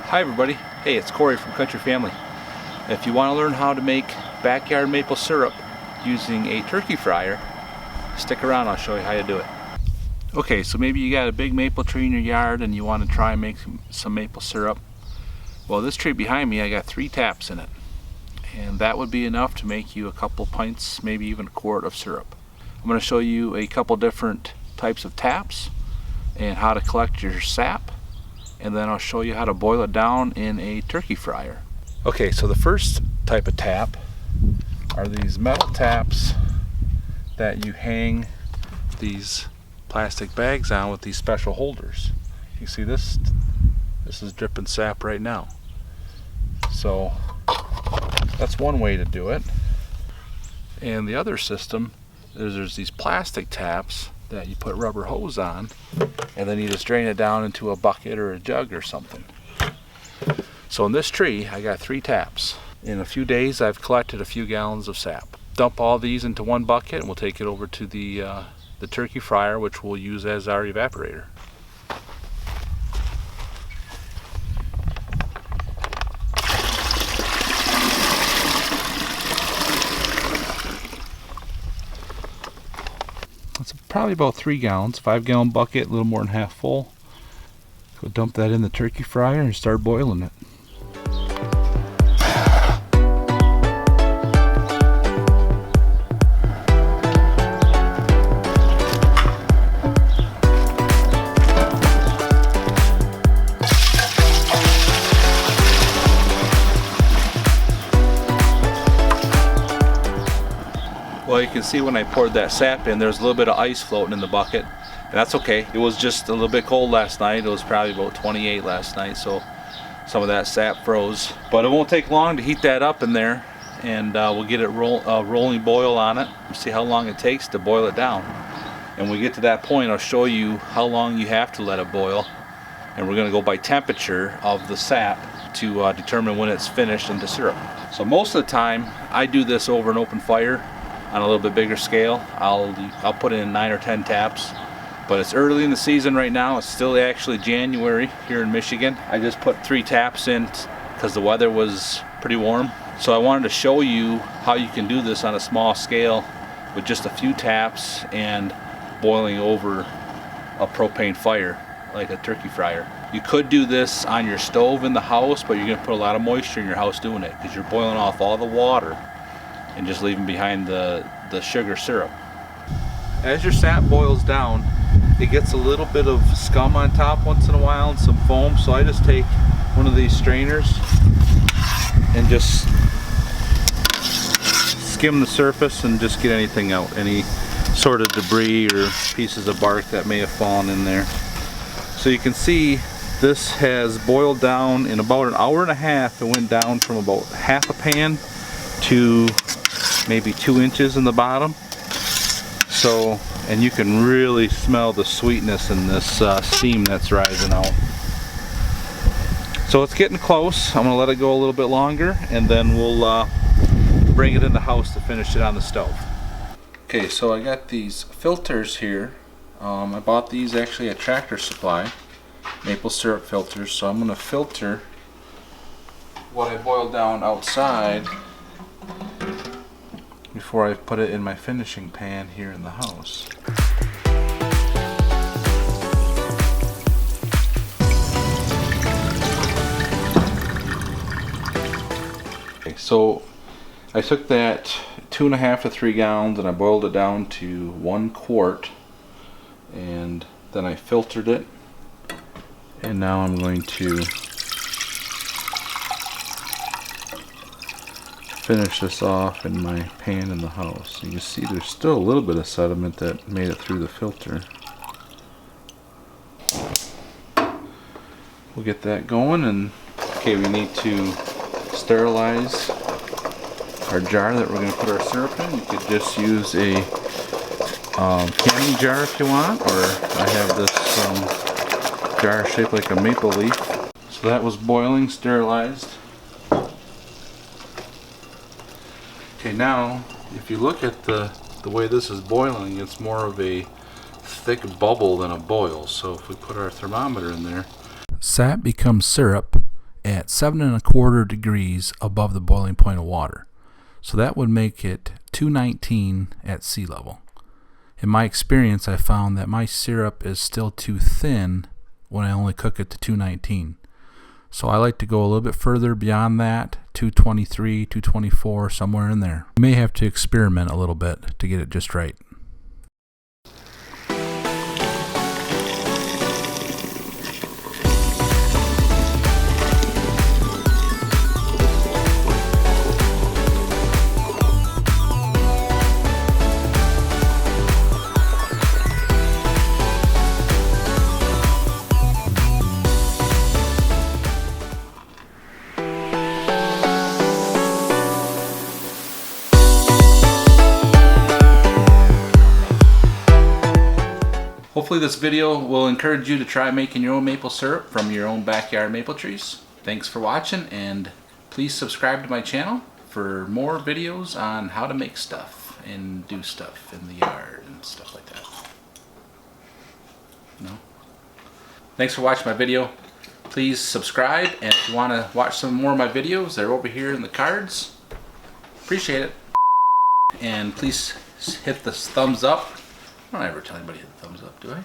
Hi everybody, hey, it's Corey from Country Family. If you want to learn how to make backyard maple syrup using a turkey fryer, stick around, I'll show you how to do it. Okay, so maybe you got a big maple tree in your yard and you want to try and make some maple syrup. Well, this tree behind me, I got 3 taps in it. And that would be enough to make you a couple pints, maybe even a quart of syrup. I'm going to show you a couple different types of taps and how to collect your sap. And then I'll show you how to boil it down in a turkey fryer. Okay, so the first type of tap are these metal taps that you hang these plastic bags on with these special holders. You see this is dripping sap right now. So that's one way to do it. And the other system is there's these plastic taps that you put rubber hose on, and then you just drain it down into a bucket or a jug or something. So in this tree, I got 3 taps. In a few days, I've collected a few gallons of sap. Dump all these into one bucket, and we'll take it over to the turkey fryer, which we'll use as our evaporator. It's probably about 3 gallons, 5-gallon bucket, a little more than half full. Go dump that in the turkey fryer and start boiling it. Well, you can see when I poured that sap in, there's a little bit of ice floating in the bucket, and that's okay. It was just a little bit cold last night. It was probably about 28 last night, so some of that sap froze. But it won't take long to heat that up in there, and we'll get it rolling boil on it. See how long it takes to boil it down. And when we get to that point, I'll show you how long you have to let it boil, and we're going to go by temperature of the sap to determine when it's finished into syrup. So most of the time, I do this over an open fire. On a little bit bigger scale, I'll put in 9 or 10 taps, but it's early in the season right now. It's still actually January here in Michigan. I just put 3 taps in because the weather was pretty warm. So I wanted to show you how you can do this on a small scale with just a few taps and boiling over a propane fire like a turkey fryer. You could do this on your stove in the house, but you're going to put a lot of moisture in your house doing it because you're boiling off all the water and just leaving behind the sugar syrup. As your sap boils down, it gets a little bit of scum on top once in a while and some foam, so I just take one of these strainers and just skim the surface and just get anything out, any sort of debris or pieces of bark that may have fallen in there. So you can see this has boiled down in about an hour and a half. It went down from about half a pan to maybe 2 inches in the bottom. So, and you can really smell the sweetness in this steam that's rising out. So it's getting close. I'm going to let it go a little bit longer, and then we'll bring it in the house to finish it on the stove. Okay, so I got these filters here. I bought these actually at Tractor Supply, maple syrup filters. So I'm going to filter what I boiled down outside before I put it in my finishing pan here in the house. Okay, so I took that 2.5 to 3 gallons and I boiled it down to 1 quart, and then I filtered it, and now I'm going to finish this off in my pan in the house. You can see there's still a little bit of sediment that made it through the filter. We'll get that going, and okay, we need to sterilize our jar that we're going to put our syrup in. You could just use a canning jar if you want, or I have this jar shaped like a maple leaf. So that was boiling, sterilized. Okay, now if you look at the way this is boiling, it's more of a thick bubble than a boil. So if we put our thermometer in there, sap becomes syrup, at 7¼ degrees above the boiling point of water. So that would make it 219 at sea level. In my experience, I found that my syrup is still too thin when I only cook it to 219. So I like to go a little bit further beyond that, 223, 224, somewhere in there. You may have to experiment a little bit to get it just right. Hopefully this video will encourage you to try making your own maple syrup from your own backyard maple trees. Thanks for watching, and please subscribe to my channel for more videos on how to make stuff and do stuff in the yard and stuff like that. No? Thanks for watching my video. Please subscribe, and if you want to watch some more of my videos, they're over here in the cards. Appreciate it. And please hit the thumbs up. I don't ever tell anybody to hit the thumbs up, do I?